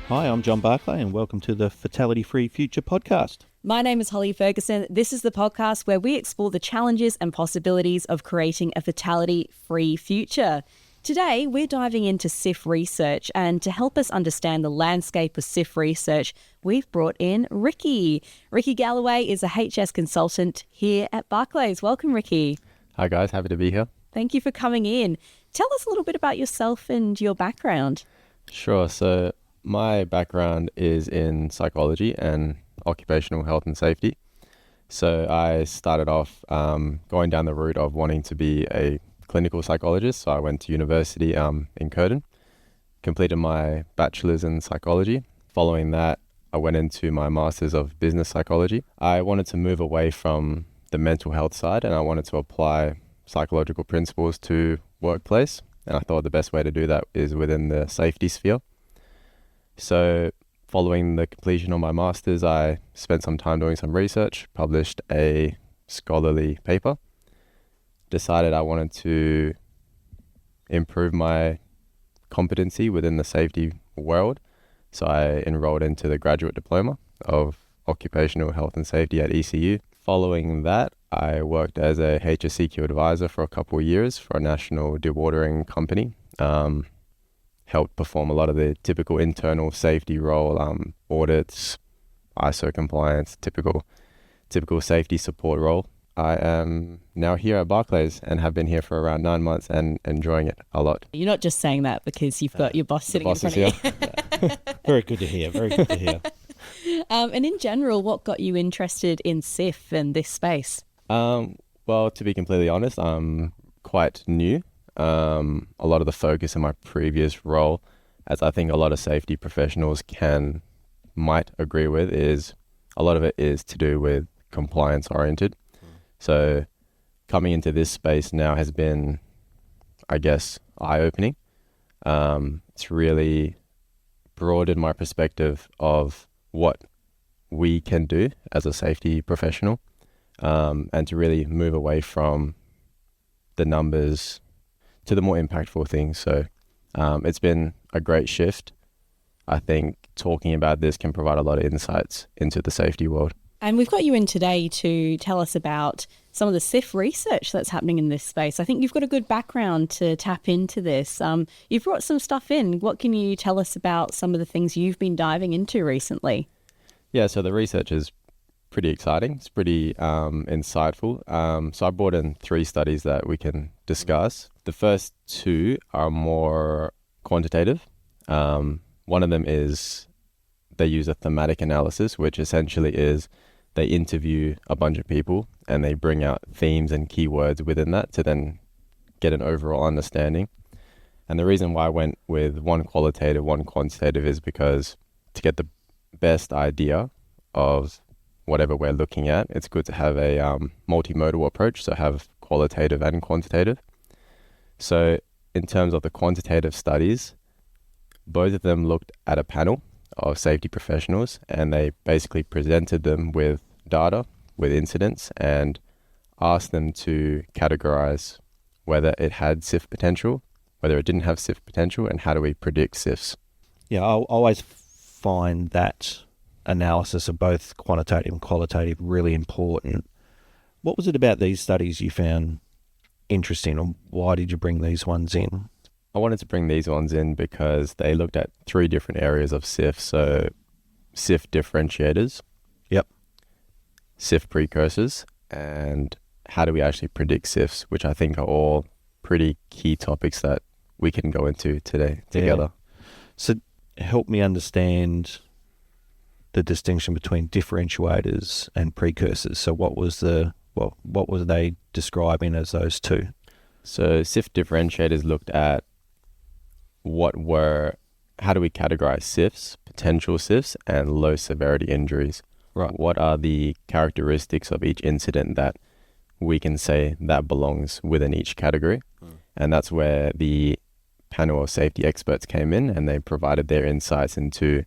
Hi, I'm John Barclay and welcome to the Fatality Free Future podcast. My name is Holly Ferguson. This is the podcast where we explore the challenges and possibilities of creating a fatality-free future. Today, we're diving into SIF research, and to help us understand the landscape of SIF research, we've brought in Ricky. Ricky Galloway is a HS consultant here at Barclayss. Welcome, Ricky. Hi guys, happy to be here. Thank you for coming in. Tell us a little bit about yourself and your background. Sure, so my background is in psychology and occupational health and safety. So I started off going down the route of wanting to be a clinical psychologist. So I went to university in Curtin, completed my bachelor's in psychology. Following that, I went into my master's of business psychology. I wanted to move away from the mental health side and I wanted to apply psychological principles to workplace. And I thought the best way to do that is within the safety sphere. So following the completion of my master's, I spent some time doing some research, published a scholarly paper, decided I wanted to improve my competency within the safety world. So I enrolled into the graduate diploma of occupational health and safety at ECU. Following that, I worked as a HSCQ advisor for a couple of years for a national dewatering company. Helped perform a lot of the typical internal safety role, audits, ISO compliance, typical safety support role. I am now here at Barclayss and have been here for around 9 months and enjoying it a lot. You're not just saying that because you've got your boss sitting in front of you. Very good to hear, very good to hear. And in general, what got you interested in SIF and this space? Well, to be completely honest, I'm quite new. A lot of the focus in my previous role, as I think a lot of safety professionals might agree with, is a lot of it is to do with compliance oriented. So coming into this space now has been, I guess, eye-opening. It's really broadened my perspective of what we can do as a safety professional, and to really move away from the numbers to the more impactful things. So it's been a great shift. I think talking about this can provide a lot of insights into the safety world. And we've got you in today to tell us about some of the SIF research that's happening in this space. I think you've got a good background to tap into this. You've brought some stuff in. What can you tell us about some of the things you've been diving into recently? Yeah, so the research is pretty exciting. It's pretty insightful. So I brought in 3 studies that we can discuss. The first 2 are more quantitative. One of them is they use a thematic analysis, which essentially is they interview a bunch of people and they bring out themes and keywords within that to then get an overall understanding. And the reason why I went with one qualitative, one quantitative is because to get the best idea of whatever we're looking at, it's good to have a multimodal approach, so have qualitative and quantitative. So in terms of the quantitative studies, both of them looked at a panel of safety professionals and they basically presented them with data, with incidents, and asked them to categorize whether it had SIF potential, whether it didn't have SIF potential, and how do we predict SIFs. Yeah, I always find that analysis of both quantitative and qualitative really important. What was it about these studies you found interesting, or why did you bring these ones in? I wanted to bring these ones in because they looked at 3 different areas of SIF. So SIF differentiators, yep, SIF precursors, and how do we actually predict SIFs, which I think are all pretty key topics that we can go into today together. Yeah. So help me understand the distinction between differentiators and precursors. So what were they describing as those 2? So SIF differentiators looked at how do we categorize SIFs, potential SIFs, and low severity injuries. Right. What are the characteristics of each incident that we can say that belongs within each category? And that's where the panel of safety experts came in and they provided their insights into,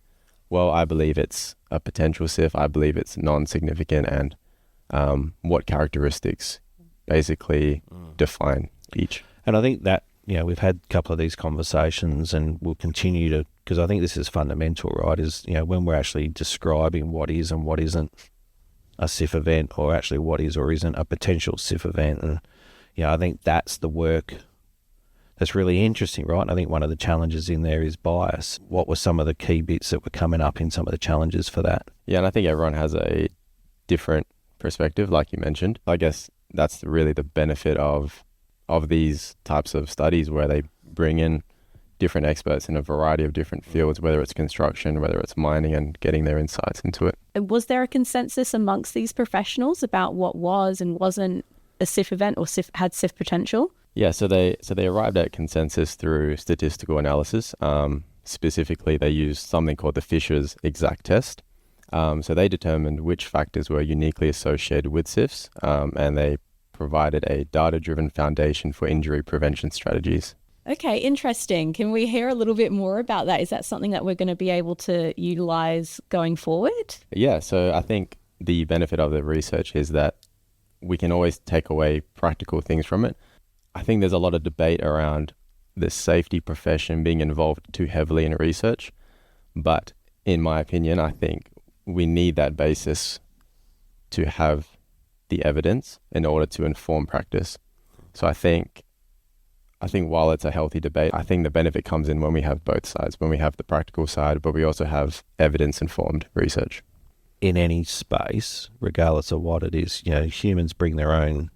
well, I believe it's a potential SIF, I believe it's non-significant, and what characteristics basically define each. And I think that, we've had a couple of these conversations and we'll continue to because I think this is fundamental, right, is, when we're actually describing what is and what isn't a SIF event, or actually what is or isn't a potential SIF event. And, I think that's the work that's really interesting, right? And I think one of the challenges in there is bias. What were some of the key bits that were coming up in some of the challenges for that? Yeah, and I think everyone has a different perspective, like you mentioned. I guess that's really the benefit of these types of studies, where they bring in different experts in a variety of different fields, whether it's construction, whether it's mining, and getting their insights into it. Was there a consensus amongst these professionals about what was and wasn't a SIF event or had SIF potential? Yeah, so they arrived at consensus through statistical analysis. Specifically, they used something called the Fisher's exact test. So they determined which factors were uniquely associated with SIFs, and they provided a data-driven foundation for injury prevention strategies. Okay, interesting. Can we hear a little bit more about that? Is that something that we're going to be able to utilize going forward? Yeah, so I think the benefit of the research is that we can always take away practical things from it. I think there's a lot of debate around the safety profession being involved too heavily in research, but in my opinion, I think we need that basis to have the evidence in order to inform practice. So I think while it's a healthy debate, I think the benefit comes in when we have both sides, when we have the practical side, but we also have evidence-informed research. In any space, regardless of what it is, humans bring their own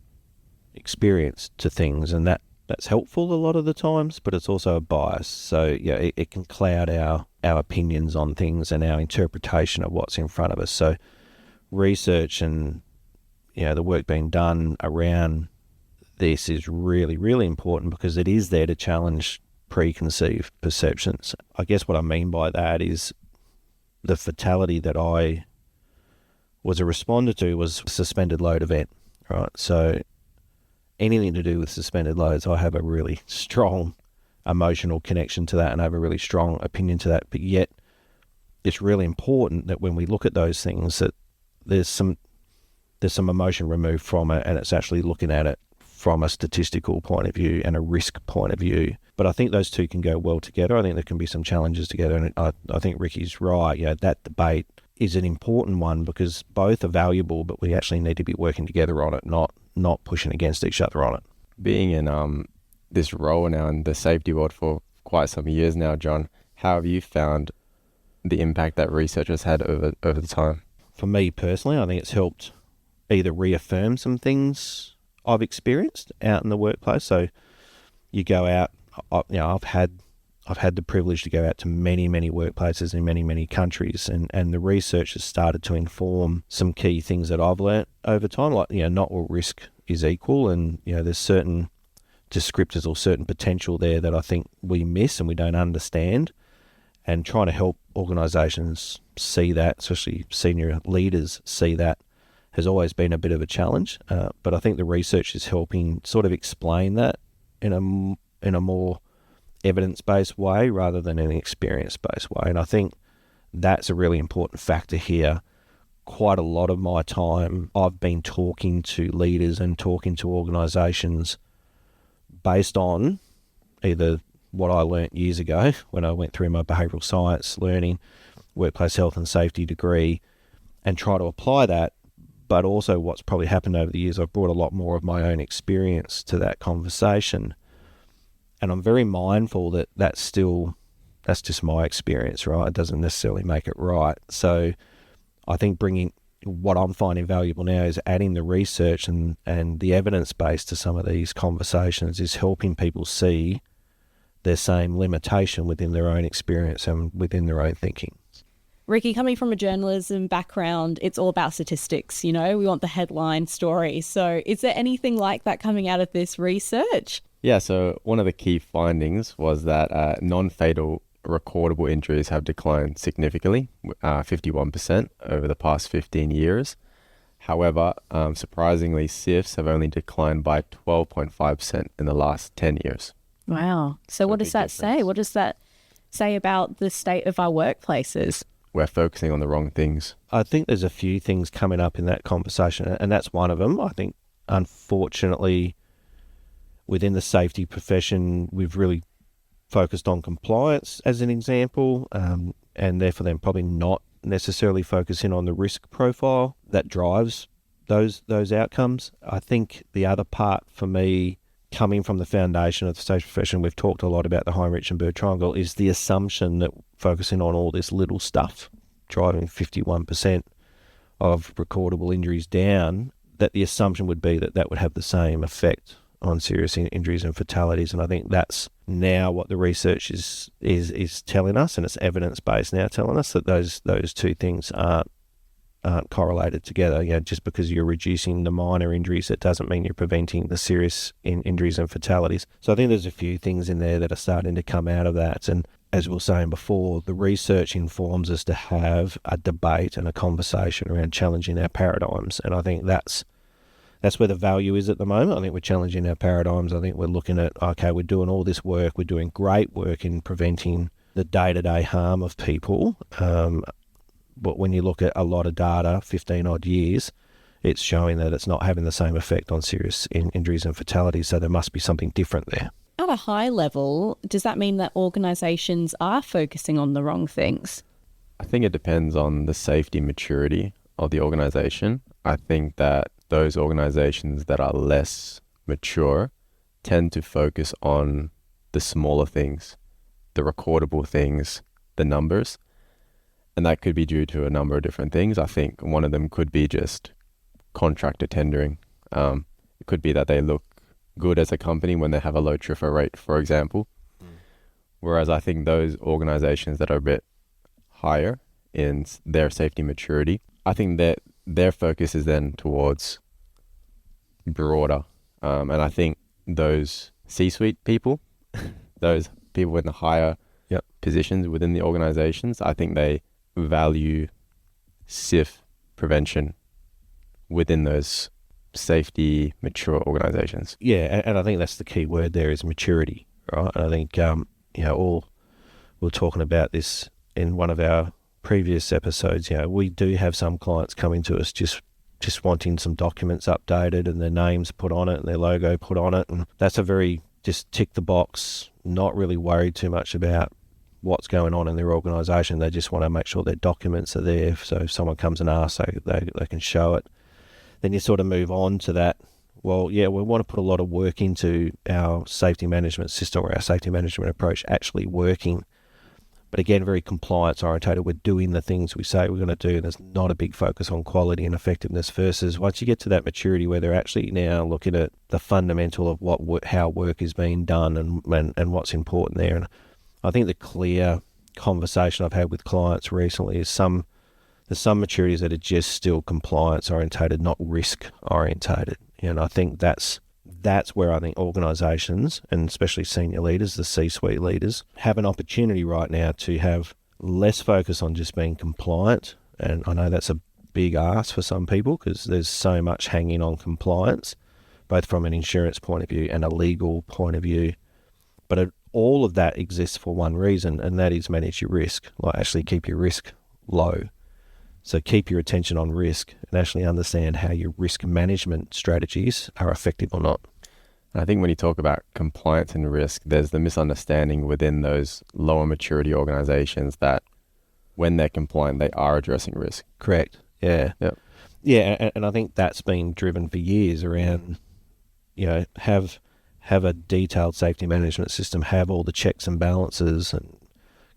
experience to things, and that's helpful a lot of the times, but it's also a bias. So it can cloud our opinions on things and our interpretation of what's in front of us. So research and the work being done around this is really, really important, because it is there to challenge preconceived perceptions. I guess what I mean by that is the fatality that I was a responder to was a suspended load event, right? So anything to do with suspended loads, I have a really strong emotional connection to that, and I have a really strong opinion to that. But yet it's really important that when we look at those things, that there's some emotion removed from it, and it's actually looking at it from a statistical point of view and a risk point of view. But I think those two can go well together. I think there can be some challenges together, and I think Ricky's right. That debate is an important one, because both are valuable, but we actually need to be working together on it, not pushing against each other on it. Being in this role now in the safety world for quite some years now, John, how have you found the impact that research has had over the time? For me personally, I think it's helped either reaffirm some things I've experienced out in the workplace. So you go out, I've had the privilege to go out to many, many workplaces in many, many countries, and the research has started to inform some key things that I've learnt over time, like, not all risk is equal, and, there's certain descriptors or certain potential there that I think we miss and we don't understand, and trying to help organisations see that, especially senior leaders see that, has always been a bit of a challenge. But I think the research is helping sort of explain that in a more evidence-based way rather than an experience-based way. And I think that's a really important factor here. Quite a lot of my time I've been talking to leaders and talking to organisations based on either what I learnt years ago when I went through my behavioural science learning, workplace health and safety degree, and try to apply that, but also what's probably happened over the years, I've brought a lot more of my own experience to that conversation. And I'm very mindful that that's just my experience, right? It doesn't necessarily make it right. So I think bringing what I'm finding valuable now is adding the research and the evidence base to some of these conversations, is helping people see their same limitation within their own experience and within their own thinking. Ricky, coming from a journalism background, it's all about statistics, we want the headline story. So is there anything like that coming out of this research? Yeah, so one of the key findings was that non-fatal recordable injuries have declined significantly, 51% over the past 15 years. However, surprisingly, SIFs have only declined by 12.5% in the last 10 years. Wow. So what does that say? What does that say about the state of our workplaces? We're focusing on the wrong things. I think there's a few things coming up in that conversation, and that's one of them. I think, unfortunately, within the safety profession, we've really focused on compliance as an example, and therefore then probably not necessarily focusing on the risk profile that drives those outcomes. I think the other part for me, coming from the foundation of the safety profession, we've talked a lot about the Heinrich-Bird triangle, is the assumption that focusing on all this little stuff, driving 51% of recordable injuries down, that the assumption would be that that would have the same effect on serious injuries and fatalities. And I think that's now what the research is telling us, and it's evidence-based now telling us that those two things aren't correlated together. Just because you're reducing the minor injuries, it doesn't mean you're preventing the serious injuries and fatalities. So I think there's a few things in there that are starting to come out of that. And as we were saying before, the research informs us to have a debate and a conversation around challenging our paradigms. And I think that's where the value is at the moment. I think we're challenging our paradigms. I think we're looking at, okay, we're doing all this work. We're doing great work in preventing the day-to-day harm of people. But when you look at a lot of data, 15 odd years, it's showing that it's not having the same effect on serious injuries and fatalities. So there must be something different there. At a high level, does that mean that organisations are focusing on the wrong things? I think it depends on the safety maturity of the organisation. I think that those organizations that are less mature tend to focus on the smaller things, the recordable things, the numbers. And that could be due to a number of different things. I think one of them could be just contractor tendering. It could be that they look good as a company when they have a low TRIFR rate, for example. Whereas I think those organizations that are a bit higher in their safety maturity, I think that their focus is then towards broader. And I think those C-suite people, those people in the higher positions within the organizations, I think they value SIF prevention within those safety mature organizations. Yeah, and I think that's the key word there is maturity, right? And I think, all we were talking about this in one of our previous episodes. We do have some clients coming to us just wanting some documents updated and their names put on it and their logo put on it, and that's a very just tick the box, not really worried too much about what's going on in their organisation. They just want to make sure their documents are there, so if someone comes and asks, they can show it. Then you sort of move on to that. Well, we want to put a lot of work into our safety management system or our safety management approach actually working. But again, very compliance orientated. We're doing the things we say we're going to do, and there's not a big focus on quality and effectiveness, versus once you get to that maturity where they're actually now looking at the fundamental of how work is being done and what's important there. And I think the clear conversation I've had with clients recently is there's some maturities that are just still compliance orientated, not risk orientated. And I think that's where I think organisations, and especially senior leaders, the C-suite leaders, have an opportunity right now to have less focus on just being compliant. And I know that's a big ask for some people because there's so much hanging on compliance, both from an insurance point of view and a legal point of view. But all of that exists for one reason, and that is manage your risk, like actually keep your risk low. So keep your attention on risk and actually understand how your risk management strategies are effective or not. I think when you talk about compliance and risk, there's the misunderstanding within those lower maturity organizations that when they're compliant, they are addressing risk. Correct. Yeah. Yep. Yeah, and I think that's been driven for years around, have a detailed safety management system, have all the checks and balances and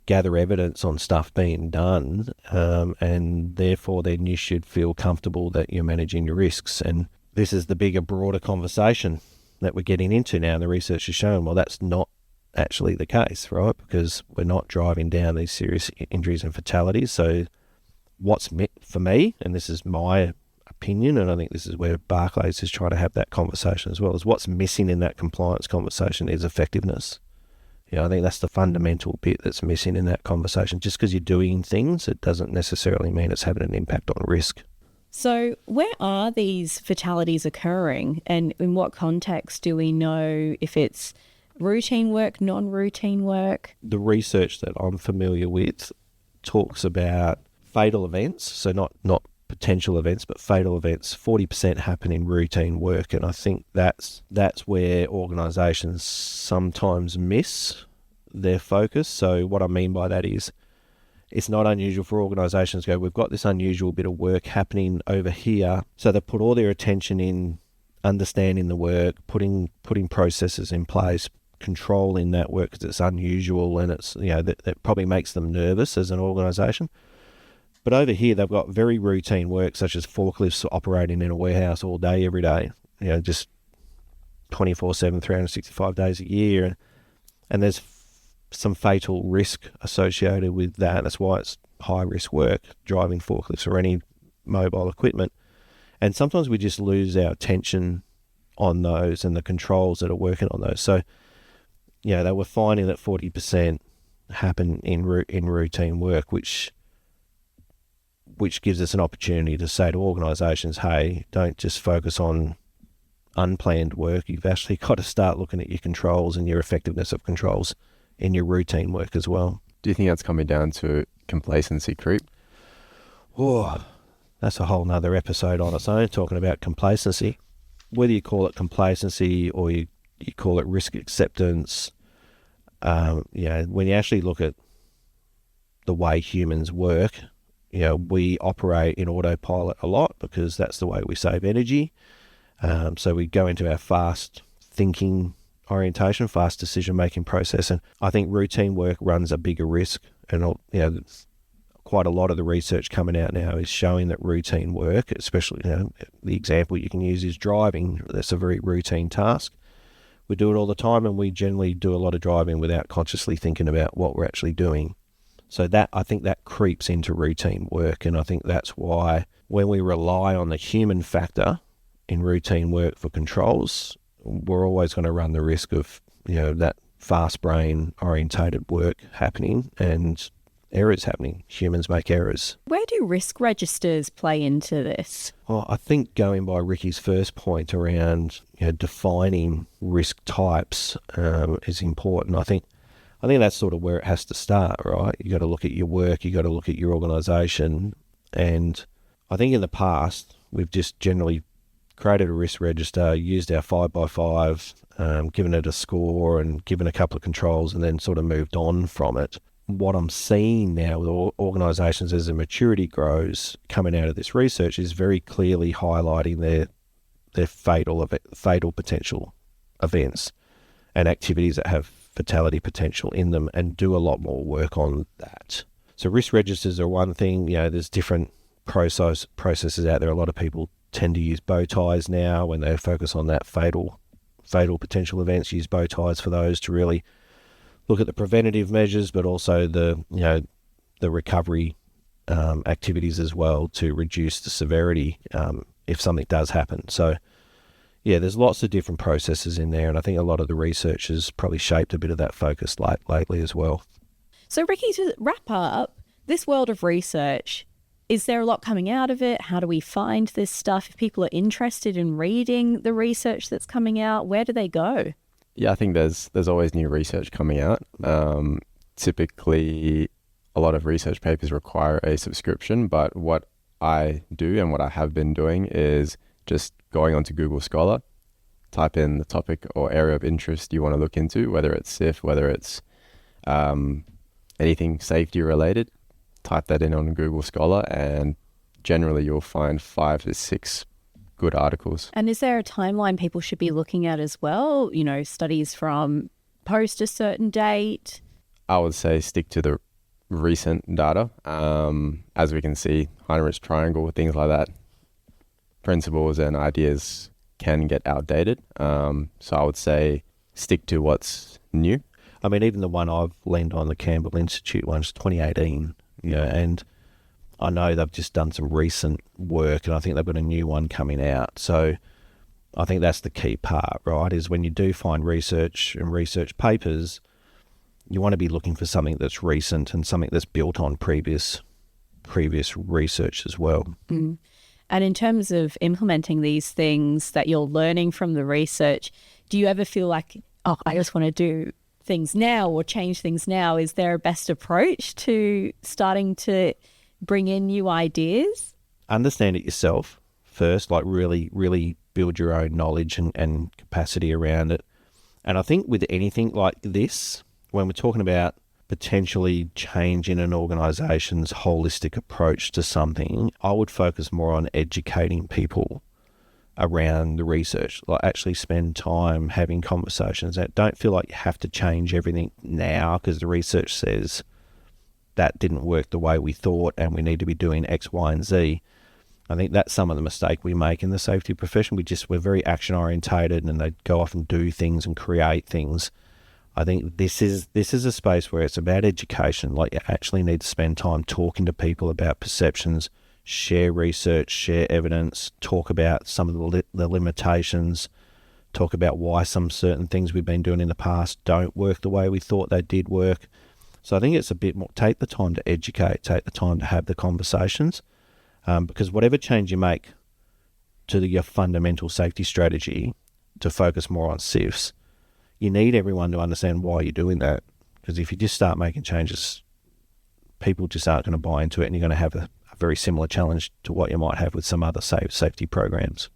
gather evidence on stuff being done, and therefore then you should feel comfortable that you're managing your risks. And this is the bigger, broader conversation that we're getting into now. The research has shown, well, that's not actually the case, right? Because we're not driving down these serious injuries and fatalities. So what's for me, and this is my opinion, and I think this is where Barclayss is trying to have that conversation as well, is what's missing in that compliance conversation is effectiveness. I think that's the fundamental bit that's missing in that conversation. Just because you're doing things, it doesn't necessarily mean it's having an impact on risk. So where are these fatalities occurring, and in what context do we know if it's routine work, non-routine work? The research that I'm familiar with talks about fatal events, so not potential events, but fatal events. 40% happen in routine work, and I think that's where organisations sometimes miss their focus. So what I mean by that is it's not unusual for organisations to go, we've got this unusual bit of work happening over here. So they put all their attention in understanding the work, putting processes in place, controlling that work because it's unusual, and it's, you know, that probably makes them nervous as an organisation. But over here, they've got very routine work, such as forklifts operating in a warehouse all day, every day, you know, just 24/7, 365 days a year. And there's some fatal risk associated with that. That's why it's high-risk work, driving forklifts or any mobile equipment. And sometimes we just lose our attention on those and the controls that are working on those. So, you know, they were finding that 40% happen in routine work, which gives us an opportunity to say to organisations, hey, don't just focus on unplanned work. You've actually got to start looking at your controls and your effectiveness of controls in your routine work as well. Do you think that's coming down to complacency creep? Oh, that's a whole nother episode on its own, talking about complacency. Whether you call it complacency or you call it risk acceptance, you know, when you actually look at the way humans work, you know, we operate in autopilot a lot because that's the way we save energy. So we go into our fast thinking orientation, fast decision-making process. And I think routine work runs a bigger risk. And, you know, quite a lot of the research coming out now is showing that routine work, especially, you know, the example you can use is driving. That's a very routine task. We do it all the time, and we generally do a lot of driving without consciously thinking about what we're actually doing. So that, I think that creeps into routine work. And I think that's why when we rely on the human factor in routine work for controls, we're always going to run the risk of, you know, that fast brain orientated work happening and errors happening. Humans make errors. Where do risk registers play into this? Well, I think going by Ricky's first point around, you know, defining risk types is important. I think that's sort of where it has to start, right? You got to look at your work, you got to look at your organisation, and I think in the past we've just generally created a risk register, used our 5x5, given it a score and given a couple of controls, and then sort of moved on from it. What I'm seeing now with organisations as the maturity grows coming out of this research is very clearly highlighting their fatal potential events and activities that have fatality potential in them, and do a lot more work on that. So risk registers are one thing. You know, there's different processes out there. A lot of people tend to use bow ties now when they focus on that fatal potential events, use bow ties for those to really look at the preventative measures, but also the recovery activities as well to reduce the severity if something does happen. So yeah, there's lots of different processes in there, and I think a lot of the research has probably shaped a bit of that focus lately as well. So Ricky, to wrap up, this world of research, is there a lot coming out of it? How do we find this stuff? If people are interested in reading the research that's coming out, where do they go? Yeah, I think there's always new research coming out. Typically, a lot of research papers require a subscription, but what I do and what I have been doing is just going onto Google Scholar, type in the topic or area of interest you want to look into, whether it's SIF, whether it's anything safety related. Type that in on Google Scholar, and generally you'll find 5 to 6 good articles. And is there a timeline people should be looking at as well? You know, studies from post a certain date? I would say stick to the recent data. As we can see, Heinrich's triangle, things like that, principles and ideas can get outdated. So I would say stick to what's new. I mean, even the one I've leaned on, the Campbell Institute one's 2018, you know, and I know they've just done some recent work, and I think they've got a new one coming out. So I think that's the key part, right, is when you do find research and research papers, you want to be looking for something that's recent and something that's built on previous research as well. Mm. And in terms of implementing these things that you're learning from the research, do you ever feel like, oh, I just want to do things now or change things now? Is there a best approach to starting to bring in new ideas? Understand it yourself first, like really build your own knowledge and capacity around it. And I think with anything like this, when we're talking about potentially changing an organisation's holistic approach to something, I would focus more on educating people around the research, like actually spend time having conversations. That don't feel like you have to change everything now because the research says that didn't work the way we thought and we need to be doing X, Y, and Z. I think that's some of the mistake we make in the safety profession. We're very action orientated and they go off and do things and create things. I think this is a space where it's about education. Like, you actually need to spend time talking to people about perceptions, share research, share evidence, talk about some of the limitations, talk about why some certain things we've been doing in the past don't work the way we thought they did work. So I think it's a bit more, take the time to educate, take the time to have the conversations, because whatever change you make to your fundamental safety strategy to focus more on SIFs, you need everyone to understand why you're doing that. Because if you just start making changes, people just aren't going to buy into it, and you're going to have a very similar challenge to what you might have with some other safety programs.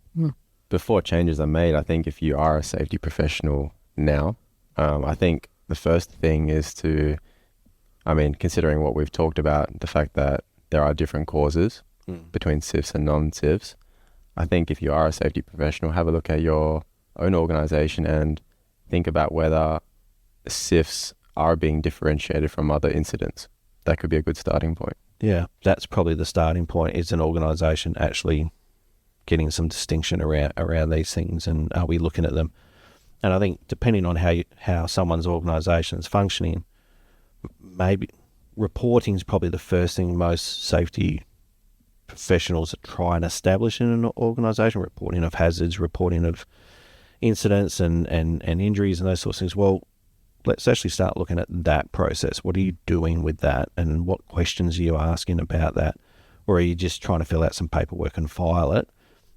Before changes are made, I think if you are a safety professional now, I think the first thing is to, considering what we've talked about, the fact that there are different causes between SIFs and non-SIFs, I think if you are a safety professional, have a look at your own organisation and think about whether SIFs are being differentiated from other incidents. That could be a good starting point. Yeah, that's probably the starting point, is an organisation actually getting some distinction around these things, and are we looking at them? And I think depending on how someone's organisation is functioning, maybe reporting is probably the first thing most safety professionals try and establish in an organisation, reporting of hazards, reporting of incidents and injuries and those sorts of things. Well, let's actually start looking at that process. What are you doing with that, and what questions are you asking about that? Or are you just trying to fill out some paperwork and file it?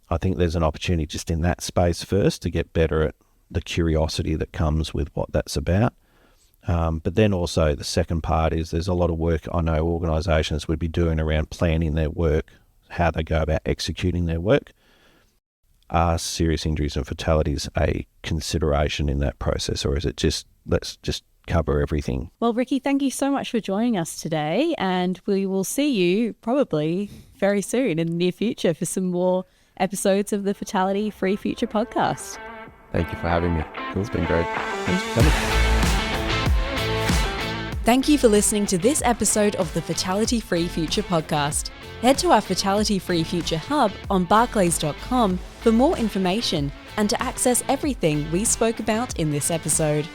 I think there's an opportunity just in that space first to get better at the curiosity that comes with what that's about. But then also the second part is there's a lot of work I know organisations would be doing around planning their work, how they go about executing their work. Are serious injuries and fatalities a consideration in that process, or is it just, let's just cover everything? Well, Ricky, thank you so much for joining us today, and we will see you probably very soon in the near future for some more episodes of the Fatality Free Future podcast. Thank you for having me. It's been great. Thanks for coming. Thank you for listening to this episode of the Fatality Free Future podcast. Head to our Fatality Free Future hub on barclays.com for more information and to access everything we spoke about in this episode.